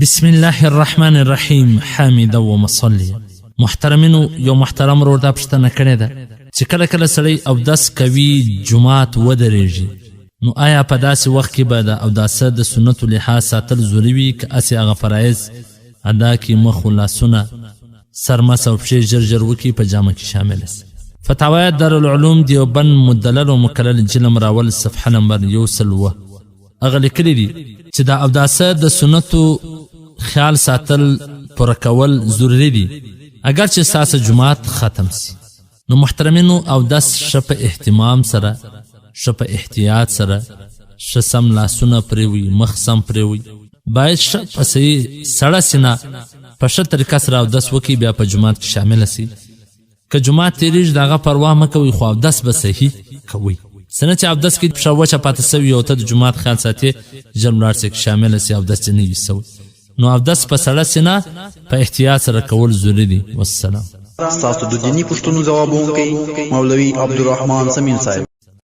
بسم الله الرحمن الرحیم حامدا ومصلیا. محترمینو، یو محترم ورور دا پوښتنه کړې ده چې کله کله سړی اودس کوي جماعت ودرېږي، نو آیا په داسې وخت کې به د اوداسه د سنتو لحاظ ساتل ضروري وي که هسې هغه فرایض ادا کړي، مخ و لاسونه سر مس او پښې ژر ژر وکړي په جامه کې شامله سي؟ فتاوی دارالعلوم دیوبند مدلل و مکلل جلم راول صفحه نمبر 107 هغه لیکلي دي چې د اوداسه د سنتو خیال ساتل پوره کول ضروري دي اگر چې ستاسو جماعت ختم سي. نو محترمینو، اودس ښه په اهتمام سره، ښه په احتیاط سره، ښه سم لاسونه پرېوي، مخ سم پرېوي، باید ښه په صحیح سړه سینه په ښه طریقه سره اودس وکړي، بیا په جماعت کې شامله سي. که جماعت تېرېږي د هغه پروا مه کوئ، خو اودس به صحیح کوئ. څنګه چې اودس کې پښه وچه پاته سوي او ته د جماعت خیال ساتې، ژر ولاړ سې کې شامله سي، اودس دې نه وي سوی. نو اودس په سړه سینه په احتیاط سره کول ضروري دي. والسلام. ستاسو د دیني پوښتنو ځوابونکی مولوي عبدالرحمن سمین صاحب.